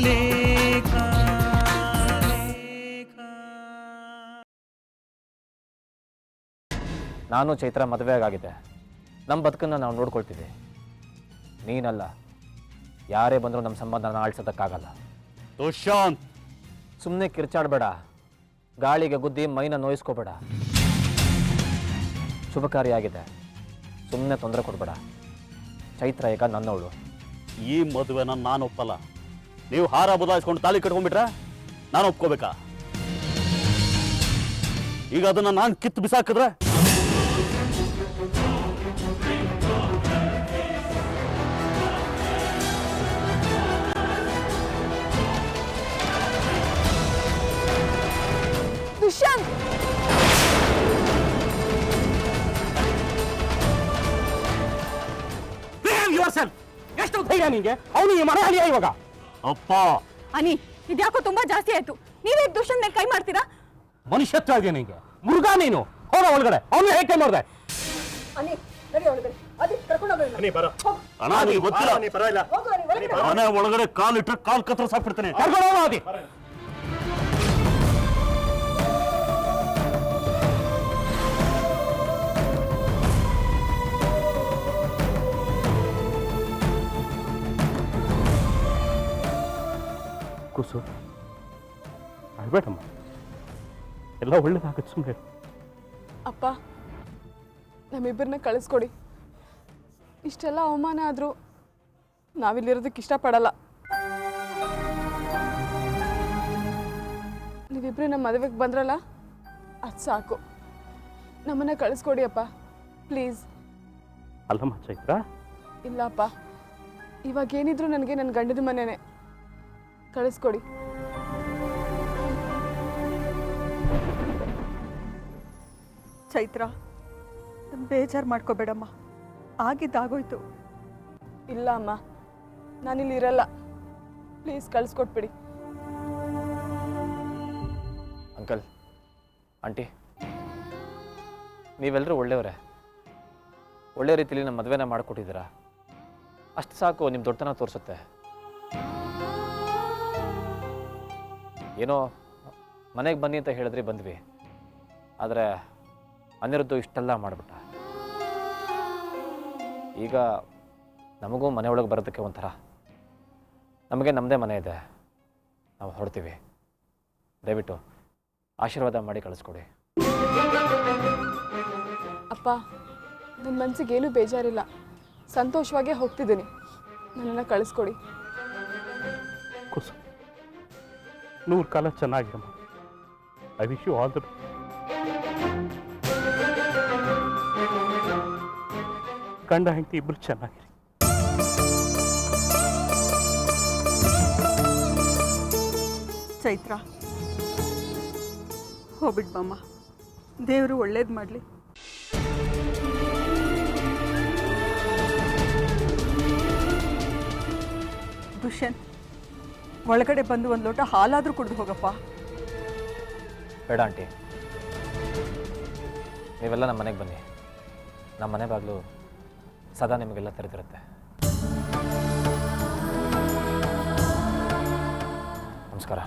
ಲೇಖ. ನಾನು ಚೈತ್ರ ಮದುವೆ ಆಗಿದೆ. ನಮ್ಮ ಬದುಕನ್ನು ನಾವು ನೋಡ್ಕೊಳ್ತೀವಿ. ನೀನಲ್ಲ, ಯಾರೇ ಬಂದರೂ ನಮ್ಮ ಸಂಬಂಧನ ಆಳ್ಸೋದಕ್ಕಾಗಲ್ಲ. ದುಷ್ಯಂತ್, ಸುಮ್ಮನೆ ಕಿರ್ಚಾಡಬೇಡ, ಗಾಳಿಗೆ ಗುದ್ದಿ ಮೈನ ನೋಯಿಸ್ಕೋಬೇಡ. ಶುಭ ಕಾರ್ಯ ಆಗಿದೆ, ಸುಮ್ಮನೆ ತೊಂದರೆ ಕೊಡಬೇಡ. ಚೈತ್ರ ಈಗ ನನ್ನವಳು. ಈ ಮದುವೆನ ನಾನು ಒಪ್ಪಲ್ಲ. ನೀವು ಹಾರ ಬದಲಾಯಿಸ್ಕೊಂಡು ತಾಳಿ ಕಟ್ಕೊಂಡ್ಬಿಟ್ರೆ ನಾನು ಒಪ್ಕೋಬೇಕಾ? ಈಗ ಅದನ್ನ ನಾನು ಕಿತ್ತು ಬಿಸಾಕಿದ್ರೆ ದುಷ್ಯಂತ್, ಎಷ್ಟು ಧೈರ್ಯ ನಿಂಗೆ? ಅವನು ಈ ಮನೆ ಅಳಿಯ ಇವಾಗ. ಅಪ್ಪ, ಅನಿ, ಇದ್ಯಾಕೋ ತುಂಬಾ ಜಾಸ್ತಿ ಆಯ್ತು. ನೀವೇ ದುಷ್ಯಂತ್ ಮೇಲೆ ಕೈ ಮಾಡ್ತೀರಾ? ಮನುಷ್ಯತ್ವ ಇದೆಯಾ ನಿಂಗೆ? ಮುರುಘಾ ನೀನು ಹೋಗ ಒಳಗಡೆ. ಅವನು ಹೇಗೆ ಕೈ ಮಾಡಿದೆ? ಅಣ್ಣ ನಿನಗೆ ಗೊತ್ತಿಲ್ಲ, ಮನೆ ಒಳಗಡೆ ಕಾಲಿಟ್ರೆ ಕಾಲ್ ಕತ್ತರಿಸಾಕ್ಬಿಡ್ತಾನೆ. ಕೂಸು ಅಳ್ಬೇಡಮ್ಮ, ಎಲ್ಲ ಒಳ್ಳೇದಾಗತ್ತೆ, ಸುಮ್ಮನೆ. ಅಪ್ಪ, ನಮ್ಮಿಬ್ಬರನ್ನ ಕಳಿಸ್ಕೊಡಿ. ಇಷ್ಟೆಲ್ಲ ಅವಮಾನ ಆದರೂ ನಾವಿಲ್ಲಿರೋದಕ್ಕೆ ಇಷ್ಟಪಡಲ್ಲ. ನೀವಿಬ್ಬರು ನಮ್ಮ ಮದುವೆಗೆ ಬಂದ್ರಲ್ಲ, ಅದು ಸಾಕು. ನಮ್ಮನ್ನ ಕಳಿಸ್ಕೊಡಿ ಅಪ್ಪ, ಪ್ಲೀಸ್. ಅಲ್ಲಮ್ಮ ಚೈತ್ರ. ಇಲ್ಲಪ್ಪ, ಇವಾಗೇನಿದ್ರು ನನಗೆ ನನ್ನ ಗಂಡದ ಮನೆಯೇ. ಕಳಿಸ್ಕೊಡಿ. ಚೈತ್ರ, ಬೇಜಾರು ಮಾಡ್ಕೋಬೇಡಮ್ಮ, ಆಗಿದ್ದಾಗೋಯ್ತು. ಇಲ್ಲ ಅಮ್ಮ, ನಾನಿಲ್ಲಿ ಇರಲ್ಲ. ಪ್ಲೀಸ್ ಕಳಿಸ್ಕೊಟ್ಬಿಡಿ. ಅಂಕಲ್, ಆಂಟಿ, ನೀವೆಲ್ಲರೂ ಒಳ್ಳೆಯವರೇ. ಒಳ್ಳೆ ರೀತಿಯಲ್ಲಿ ನಮ್ಮ ಮದುವೆನ ಮಾಡಿಕೊಟ್ಟಿದ್ದೀರಾ. ಅಷ್ಟು ಸಾಕು, ನಿಮ್ಮ ದೊಡ್ಡತನ ತೋರಿಸುತ್ತೆ. ಏನೋ ಮನೆಗೆ ಬನ್ನಿ ಅಂತ ಹೇಳಿದ್ರಿ, ಬಂದ್ವಿ. ಆದರೆ ಅನಿರುದ್ಧು ಇಷ್ಟೆಲ್ಲ ಮಾಡಿಬಿಟ್ಟ. ಈಗ ನಮಗೂ ಮನೆಯೊಳಗೆ ಬರೋದಕ್ಕೆ ಒಂಥರ. ನಮಗೆ ನಮ್ಮದೇ ಮನೆ ಇದೆ, ನಾವು ಹೊರಡ್ತೀವಿ. ದಯವಿಟ್ಟು ಆಶೀರ್ವಾದ ಮಾಡಿ ಕಳಿಸ್ಕೊಡಿ. ಅಪ್ಪ, ನನ್ನ ಮನಸ್ಸಿಗೇನೂ ಬೇಜಾರಿಲ್ಲ. ಸಂತೋಷವಾಗೇ ಹೋಗ್ತಿದ್ದೀನಿ. ನನ್ನನ್ನು ಕಳಿಸ್ಕೊಡಿ. ಕೂಸು, 100 ಕಾಲ ಚೆನ್ನಾಗಿರಮ್ಮ. I wish you all the best. ಗಂಡ ಹೆಂಡತಿ ಇಬ್ಬರು ಚೆನ್ನಾಗಿರಿ. ಚೈತ್ರ, ಹೋಗ್ಬಿಡ್ಬಮ್ಮ. ದೇವರು ಒಳ್ಳೇದು ಮಾಡಲಿ. ದುಷ್ಯಂತ್, ಒಳಗಡೆ ಬಂದು ಒಂದು ಲೋಟ ಹಾಲಾದರೂ ಕುಡಿದು ಹೋಗಪ್ಪ. ಬೇಡ ಆಂಟಿ, ನೀವೆಲ್ಲ ನಮ್ಮ ಮನೆಗೆ ಬನ್ನಿ. ನಮ್ಮ ಮನೆ ಬಾಗಿಲು ಸದಾ ನಿಮಗೆಲ್ಲ ತೆರೆದಿರುತ್ತೆ. ನಮಸ್ಕಾರ.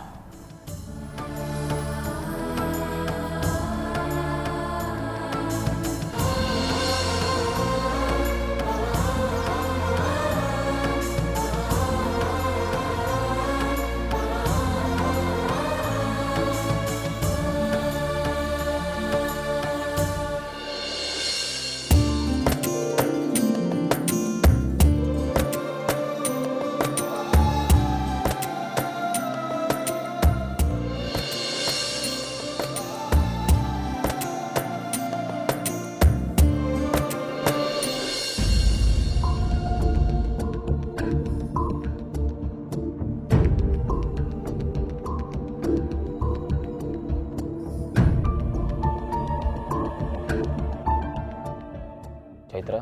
ಚೈತ್ರ,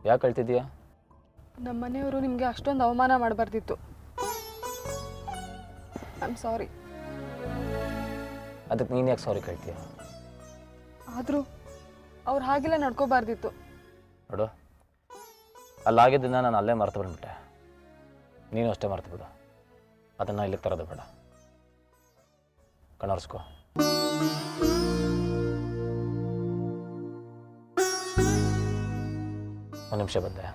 ಯಾಕೆ ಅಳ್ತಿದ್ದೀಯಾ? ನಮ್ಮ ಮನೆಯವರು ನಿಮಗೆ ಅಷ್ಟೊಂದು ಅವಮಾನ ಮಾಡಬಾರ್ದಿತ್ತು. I am sorry. ಅದಕ್ಕೆ ನೀನು ಯಾಕೆ ಸಾರಿ ಕೇಳ್ತೀಯ? ಆದರೂ ಅವ್ರು ಹಾಗೆಲ್ಲ ನಡ್ಕೋಬಾರ್ದಿತ್ತು. ನೋಡು, ಅಲ್ಲಾಗಿದ್ದನ್ನು ನಾನು ಅಲ್ಲೇ ಮರೆತು ಬಂದ್ಬಿಟ್ಟೆ. ನೀನು ಅಷ್ಟೇ ಮರ್ತಬಿಡು. ಅದನ್ನು ಇಲ್ಲಿಗೆ ತರೋದು ಬೇಡ. ಕಣ್ಣೊರೆಸ್ಕೋ. ಒಂದು ನಿಮಿಷ ಬಂದೆ.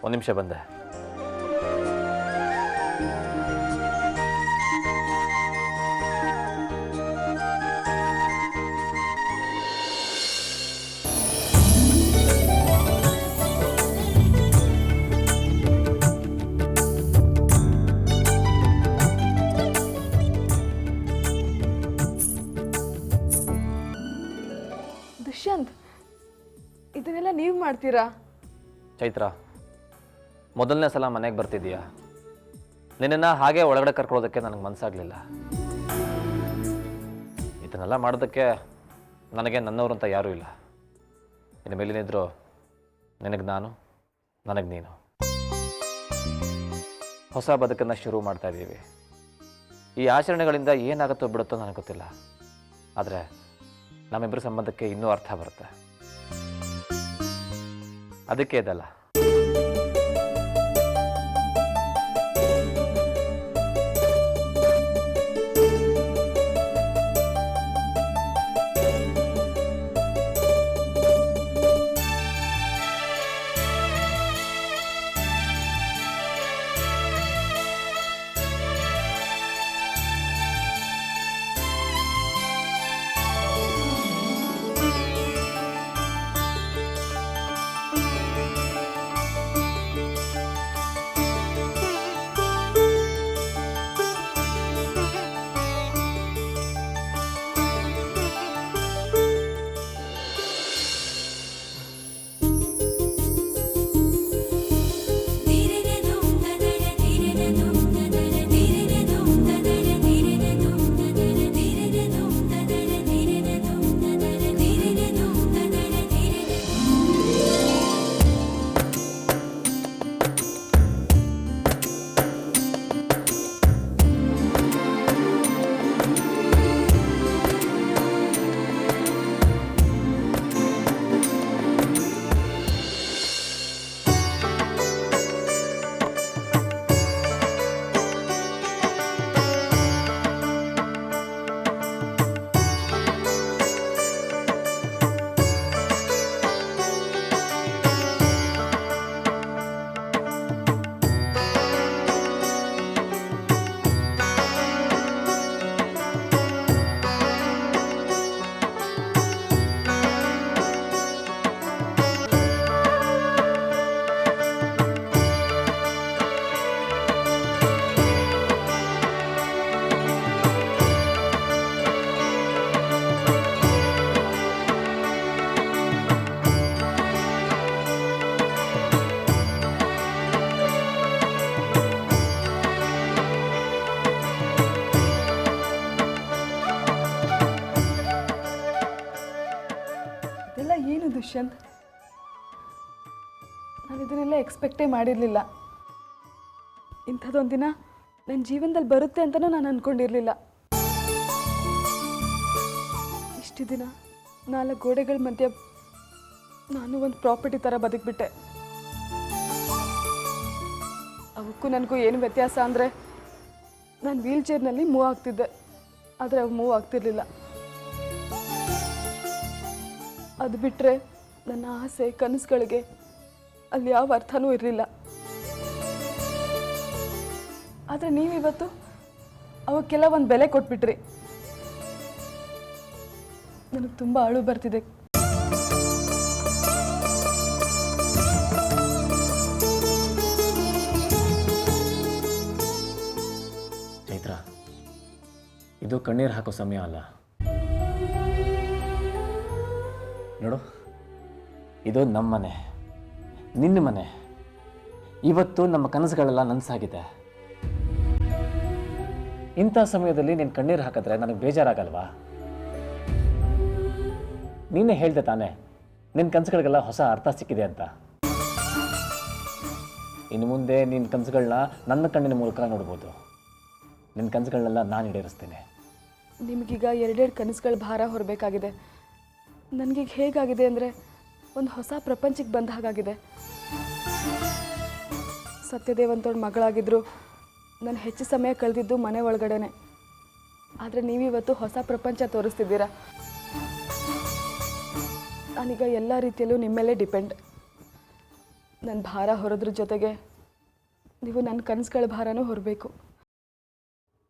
ಒಂದು ನಿಮಿಷ ಬಂದೆ. ದುಷ್ಯಂತ್, ಇದನ್ನೆಲ್ಲ ನೀವು ಮಾಡ್ತೀರಾ? ಚೈತ್ರ, ಮೊದಲನೇ ಸಲ ಮನೆಗೆ ಬರ್ತಿದ್ದೀಯಾ. ನಿನ್ನನ್ನು ಹಾಗೆ ಒಳಗಡೆ ಕರ್ಕೊಳ್ಳೋದಕ್ಕೆ ನನಗೆ ಮನಸ್ಸಾಗಲಿಲ್ಲ. ಇದನ್ನೆಲ್ಲ ಮಾಡೋದಕ್ಕೆ ನನಗೆ ನನ್ನವರು ಅಂತ ಯಾರೂ ಇಲ್ಲ. ಇನ್ನು ಮೇಲಿನಿದ್ರು ನಿನಗೆ ನಾನು, ನನಗೆ ನೀನು. ಹೊಸ ಬದುಕನ್ನು ಶುರು ಮಾಡ್ತಾ ಇದ್ದೀವಿ. ಈ ಆಚರಣೆಗಳಿಂದ ಏನಾಗುತ್ತೋ ಬಿಡುತ್ತೋ ನನಗೆ ಗೊತ್ತಿಲ್ಲ. ಆದರೆ ನಮ್ಮಿಬ್ಬರ ಸಂಬಂಧಕ್ಕೆ ಇನ್ನೂ ಅರ್ಥ ಬರುತ್ತೆ. ಅದಕ್ಕೆ ಇದಲ್ಲ. ಇದೆಲ್ಲ ಏನು ದುಷ್ಯಂತ್? ನಾನು ಇದನ್ನೆಲ್ಲ ಎಕ್ಸ್ಪೆಕ್ಟೇ ಮಾಡಿರಲಿಲ್ಲ. ಇಂಥದ್ದೊಂದು ದಿನ ನನ್ನ ಜೀವನದಲ್ಲಿ ಬರುತ್ತೆ ಅಂತಲೂ ನಾನು ಅಂದ್ಕೊಂಡಿರಲಿಲ್ಲ. ಇಷ್ಟು ದಿನ 4 ಗೋಡೆಗಳ ಮಧ್ಯೆ ನಾನು ಒಂದು ಪ್ರಾಪರ್ಟಿ ಥರ ಬದುಕಿಬಿಟ್ಟೆ. ಅವಕ್ಕೂ ನನಗೂ ಏನು ವ್ಯತ್ಯಾಸ ಅಂದರೆ ನಾನು ವೀಲ್ ಚೇರ್ನಲ್ಲಿ ಮೂವ್ ಆಗ್ತಿದ್ದೆ, ಆದರೆ ಅವು ಮೂವ್ ಆಗ್ತಿರ್ಲಿಲ್ಲ. ಅದು ಬಿಟ್ಟರೆ ನನ್ನ ಆಸೆ ಕನಸುಗಳಿಗೆ ಅಲ್ಲಿ ಯಾವ ಅರ್ಥನೂ ಇರಲಿಲ್ಲ. ಆದರೆ ನೀವಿವತ್ತು ಅವಕ್ಕೆಲ್ಲ ಒಂದು ಬೆಲೆ ಕೊಟ್ಬಿಟ್ರಿ. ನನಗೆ ತುಂಬ ಅಳು ಬರ್ತಿದೆ. ಚೈತ್ರ, ಇದು ಕಣ್ಣೀರು ಹಾಕೋ ಸಮಯ ಅಲ್ಲ ನೋಡು. ಇದು ನಮ್ಮ ಮನೆ, ನಿನ್ನ ಮನೆ. ಇವತ್ತು ನಮ್ಮ ಕನಸುಗಳೆಲ್ಲ ನನಸಾಗಿದೆ. ಇಂಥ ಸಮಯದಲ್ಲಿ ನೀನು ಕಣ್ಣೀರು ಹಾಕಿದ್ರೆ ನನಗೆ ಬೇಜಾರಾಗಲ್ವಾ? ನೀನೇ ಹೇಳ್ದೆ ತಾನೇ ನಿನ್ನ ಕನಸುಗಳಿಗೆಲ್ಲ ಹೊಸ ಅರ್ಥ ಸಿಕ್ಕಿದೆ ಅಂತ. ಇನ್ನು ಮುಂದೆ ನಿನ್ನ ಕನಸುಗಳನ್ನ ನನ್ನ ಕಣ್ಣಿನ ಮೂಲಕ ನೋಡ್ಬೋದು. ನಿನ್ನ ಕನಸುಗಳನ್ನೆಲ್ಲ ನಾನು ಈಡೇರಿಸ್ತೇನೆ. ನಿಮಗೀಗ 2 ಕನಸುಗಳ ಭಾರ ಹೊರಬೇಕಾಗಿದೆ. ನನಗೀಗ ಹೇಗಾಗಿದೆ ಅಂದರೆ ಒಂದು ಹೊಸ ಪ್ರಪಂಚಕ್ಕೆ ಬಂದ ಹಾಗಾಗಿದೆ. ಸತ್ಯದೇವಂತೋಳ ಮಗಳಾಗಿದ್ದರು ನಾನು ಹೆಚ್ಚು ಸಮಯ ಕಳೆದಿದ್ದು ಮನೆ ಒಳಗಡೆನೆ. ಆದರೆ ನೀವಿವತ್ತು ಹೊಸ ಪ್ರಪಂಚ ತೋರಿಸ್ತಿದ್ದೀರಾ. ನಾನೀಗ ಎಲ್ಲ ರೀತಿಯಲ್ಲೂ ನಿಮ್ಮ ಮೇಲೆ ಡಿಪೆಂಡ್. ನನ್ನ ಭಾರ ಹೊರೋದ್ರ ಜೊತೆಗೆ ನೀವು ನನ್ನ ಕನಸುಗಳ ಭಾರನೂ ಹೊರಬೇಕು.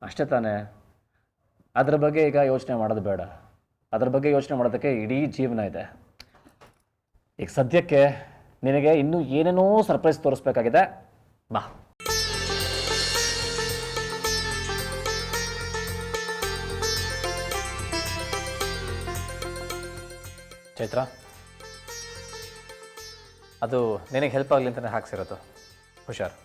ಅಷ್ಟೇ ತಾನೇ. ಅದರ ಬಗ್ಗೆ ಈಗ ಯೋಚನೆ ಮಾಡೋದು ಬೇಡ. ಅದರ ಬಗ್ಗೆ ಯೋಚನೆ ಮಾಡೋದಕ್ಕೆ ಇಡೀ ಜೀವನ ಇದೆ. ಈಗ ಸದ್ಯಕ್ಕೆ ನಿನಗೆ ಇನ್ನೂ ಏನೇನೋ ಸರ್ಪ್ರೈಸ್ ತೋರಿಸ್ಬೇಕಾಗಿದೆ. ಬಾ. ಚೈತ್ರ, ಅದು ನಿನಗೆ ಹೆಲ್ಪ್ ಆಗಲಿ ಅಂತಲೇ ಹಾಕ್ಸಿರೋದು. ಹುಷಾರು.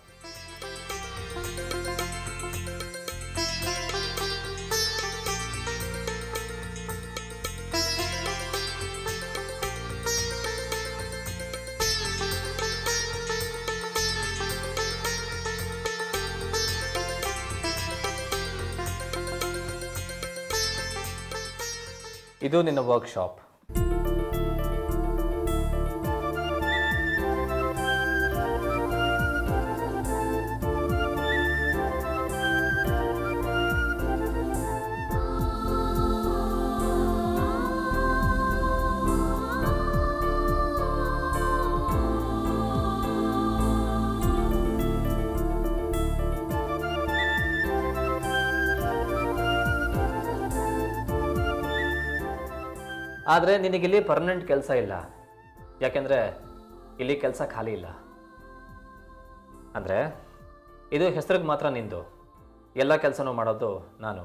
ಇದು ನಿನ್ನ ವರ್ಕ್ಶಾಪ್. ಆದರೆ ನಿನಗಿಲ್ಲಿ ಪರ್ಮನೆಂಟ್ ಕೆಲಸ ಇಲ್ಲ. ಯಾಕೆಂದರೆ ಇಲ್ಲಿ ಕೆಲಸ ಖಾಲಿ ಇಲ್ಲ. ಅಂದರೆ ಇದು ಹೆಸರಿಗೆ ಮಾತ್ರ ನಿಂದು. ಎಲ್ಲ ಕೆಲಸನೂ ಮಾಡೋದು ನಾನು.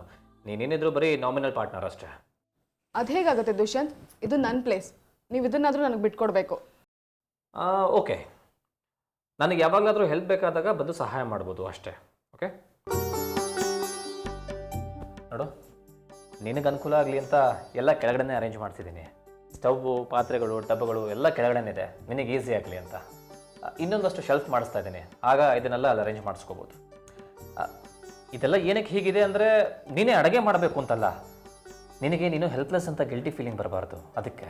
ನೀನೇನಿದ್ರು ಬರೀ ನಾಮಿನಲ್ ಪಾರ್ಟ್ನರ್ ಅಷ್ಟೇ. ಅದು ಹೇಗಾಗುತ್ತೆ ದುಷ್ಯಂತ್? ಇದು ನನ್ನ ಪ್ಲೇಸ್. ನೀವು ಇದನ್ನಾದರೂ ನನಗೆ ಬಿಟ್ಕೊಡ್ಬೇಕು. ಓಕೆ, ನನಗೆ ಯಾವಾಗಲಾದರೂ ಹೆಲ್ಪ್ ಬೇಕಾದಾಗ ಬಂದು ಸಹಾಯ ಮಾಡ್ಬೋದು ಅಷ್ಟೇ. ಓಕೆ ನೋಡು, ನಿನಗೆ ಅನುಕೂಲ ಆಗಲಿ ಅಂತ ಎಲ್ಲ ಕೆಳಗಡೆನೇ ಅರೇಂಜ್ ಮಾಡ್ತಿದ್ದೀನಿ. ಸ್ಟವ್ವು, ಪಾತ್ರೆಗಳು, ಡಬ್ಬಗಳು ಎಲ್ಲ ಕೆಳಗಡೆನೇ ಇದೆ, ನಿನಗೆ ಈಸಿ ಆಗಲಿ ಅಂತ. ಇನ್ನೊಂದಷ್ಟು ಶೆಲ್ಫ್ ಮಾಡಿಸ್ತಾ ಇದ್ದೀನಿ. ಆಗ ಇದನ್ನೆಲ್ಲ ಅಲ್ಲಿ ಅರೇಂಜ್ ಮಾಡಿಸ್ಕೋಬೋದು. ಇದೆಲ್ಲ ಏನಕ್ಕೆ ಹೀಗಿದೆ ಅಂದರೆ ನೀನೇ ಅಡುಗೆ ಮಾಡಬೇಕು ಅಂತಲ್ಲ, ನಿನಗೆ ನೀನು ಹೆಲ್ಪ್ಲೆಸ್ ಅಂತ ಗಿಲ್ಟಿ ಫೀಲಿಂಗ್ ಬರಬಾರ್ದು, ಅದಕ್ಕೆ.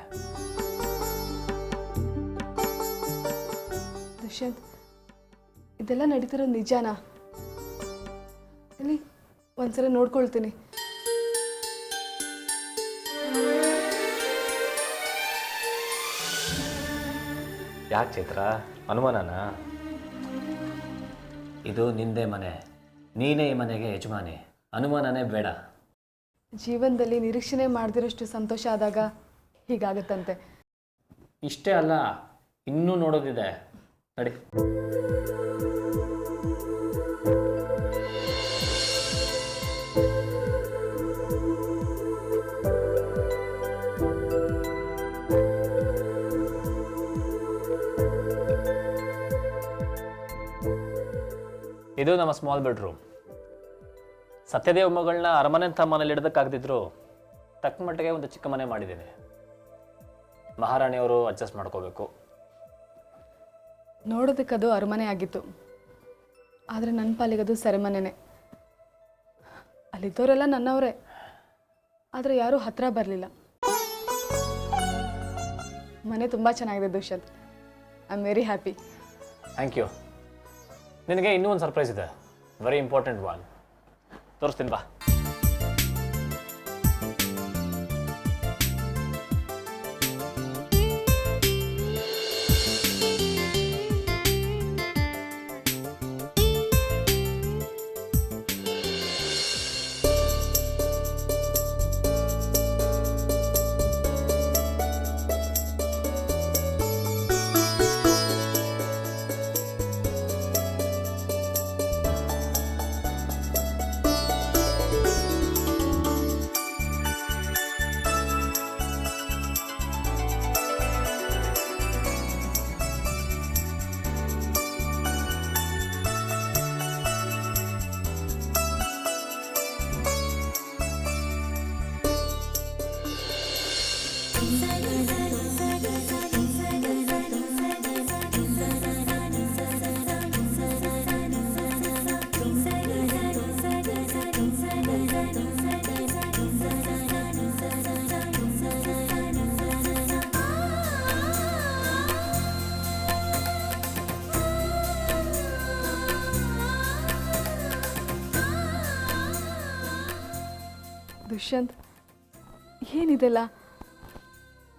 ದುಷ್ಯಂತ್, ಇದೆಲ್ಲ ನಡೀತಿರೋದು ನಿಜಾನಾ? ಇಲ್ಲಿ ಒಂದ್ಸಲ ನೋಡ್ಕೊಳ್ತೀನಿ. ಯಾಕೆ ಚೈತ್ರ, ಅನುಮಾನನಾ? ಇದು ನಿಂದೇ ಮನೆ, ನೀನೇ ಈ ಮನೆಗೆ ಯಜಮಾನಿ. ಅನುಮಾನನೇ ಬೇಡ. ಜೀವನದಲ್ಲಿ ನಿರೀಕ್ಷಣೆ ಮಾಡದಿರೋಷ್ಟು ಸಂತೋಷ ಆದಾಗ ಹೀಗಾಗತ್ತಂತೆ. ಇಷ್ಟೇ ಅಲ್ಲ, ಇನ್ನೂ ನೋಡೋದಿದೆ. ನಡಿ. ಇದು ನಮ್ಮ ಸ್ಮಾಲ್ ಬೆಡ್ರೂಮ್. ಸತ್ಯದೇವ ಮಗಳನ್ನ ಅರಮನೆ ಅಂತ ಮನೇಲಿ ಇಡೋದಕ್ಕಾಗದಿದ್ರು ತಕ್ಕ ಮಟ್ಟಿಗೆ ಒಂದು ಚಿಕ್ಕ ಮನೆ ಮಾಡಿದ್ದೀನಿ. ಮಹಾರಾಣಿಯವರು ಅಡ್ಜಸ್ಟ್ ಮಾಡ್ಕೋಬೇಕು. ನೋಡೋದಕ್ಕೆ ಅದು ಅರಮನೆ ಆಗಿತ್ತು, ಆದರೆ ನನ್ನ ಪಾಲಿಗದು ಸೆರೆಮನೆನೇ. ಅಲ್ಲಿದ್ದವರೆಲ್ಲ ನನ್ನವರೇ, ಆದರೆ ಯಾರೂ ಹತ್ತಿರ ಬರಲಿಲ್ಲ. ಮನೆ ತುಂಬ ಚೆನ್ನಾಗಿದೆ Dushyant. I am very happy. Thank you. ನಿನಗೆ ಇನ್ನೂ ಒಂದು ಸರ್ಪ್ರೈಸ್ ಇದೆ, ವೆರಿ ಇಂಪಾರ್ಟೆಂಟ್ ಒನ್. ತೋರಿಸ್ತೀನಿ ಬಾ. ದುಷ್ಯಂತ್, ಏನಿದೆಲ್ಲ?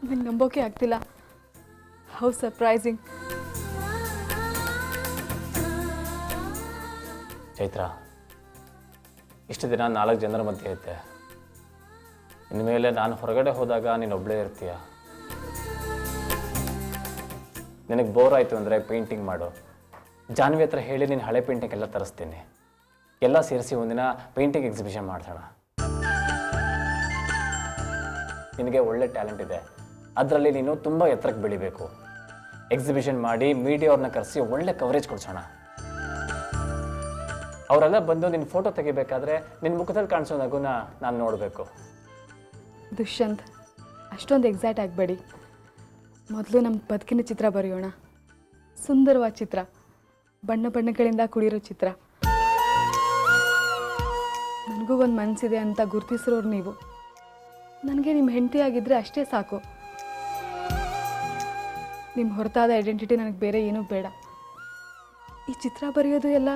ನಂಗೆ ನಂಬೋಕೆ ಆಗ್ತಿಲ್ಲ. How surprising. ಚೈತ್ರ, ಇಷ್ಟು ದಿನ 4 ಜನರ ಮಧ್ಯೆ ಇದ್ದೆ. ಇನ್ಮೇಲೆ ನಾನು ಹೊರಗಡೆ ಹೋದಾಗ ನೀನು ಒಬ್ಬಳೇ ಇರ್ತೀಯ. ನಿನಗೆ ಬೋರ್ ಆಯಿತು ಅಂದರೆ ಪೇಂಟಿಂಗ್ ಮಾಡು. ಜಾನ್ವಿ ಹತ್ರ ಹೇಳಿ ನೀನು ಹಳೆ ಪೇಂಟಿಂಗ್ ಎಲ್ಲ ತರಿಸ್ತೀನಿ. ಎಲ್ಲ ಸೇರಿಸಿ ಒಂದಿನ ಪೇಂಟಿಂಗ್ ಎಕ್ಸಿಬಿಷನ್ ಮಾಡ್ಸೋಣ. ನಿನಗೆ ಒಳ್ಳೆ ಟ್ಯಾಲೆಂಟ್ ಇದೆ, ಅದರಲ್ಲಿ ನೀನು ತುಂಬ ಎತ್ತರಕ್ಕೆ ಬೆಳಿಬೇಕು. ಎಕ್ಸಿಬಿಷನ್ ಮಾಡಿ ಮೀಡಿಯಾವ್ರನ್ನ ಕರೆಸಿ ಒಳ್ಳೆ ಕವರೇಜ್ ಕೊಡ್ಸೋಣ. ಅವರೆಲ್ಲ ಬಂದು ನಿನ್ನ ಫೋಟೋ ತೆಗಿಬೇಕಾದ್ರೆ ನಿನ್ನ ಮುಖದಲ್ಲಿ ಕಾಣಿಸೋ ನಗುನ ನಾನು ನೋಡಬೇಕು. ದುಷ್ಯಂತ್, ಅಷ್ಟೊಂದು ಎಕ್ಸೈಟ್ ಆಗಬೇಡಿ. ಮೊದಲು ನಮ್ಮ ಬದುಕಿನ ಚಿತ್ರ ಬರೆಯೋಣ. ಸುಂದರವಾದ ಚಿತ್ರ, ಬಣ್ಣ ಬಣ್ಣಗಳಿಂದ ಕೂಡಿರೋ ಚಿತ್ರ. ನನಗೂ ಒಂದು ಮನಸ್ಸಿದೆ ಅಂತ ಗುರುತಿಸಿರೋರು ನೀವು. ನನಗೆ ನಿಮ್ಮ ಹೆಂಡತಿ ಆಗಿದ್ದರೆ ಅಷ್ಟೇ ಸಾಕು. ನಿಮ್ಮ ಹೊರತಾದ ಐಡೆಂಟಿಟಿ ನನಗೆ ಬೇರೆ ಏನೂ ಬೇಡ. ಈ ಚಿತ್ರ ಬರೆಯೋದು ಎಲ್ಲ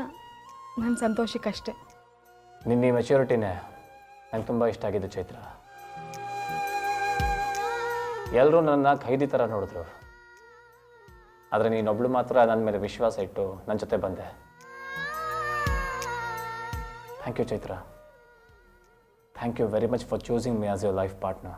ನನ್ನ ಸಂತೋಷಕ್ಕಷ್ಟೇ. ನಿನ್ನ ಈ ಮೆಚ್ಯೂರಿಟಿನೇ ನಂಗೆ ತುಂಬ ಇಷ್ಟ ಆಗಿದ್ದು ಚೈತ್ರ. ಎಲ್ಲರೂ ನನ್ನ ಖೈದಿ ಥರ ನೋಡಿದ್ರು, ಆದರೆ ನೀನೊಬ್ಳು ಮಾತ್ರ ನನ್ನ ಮೇಲೆ ವಿಶ್ವಾಸ ಇಟ್ಟು ನನ್ನ ಜೊತೆ ಬಂದೆ. Thank you Chaitra. Thank you very much for choosing me as your life partner.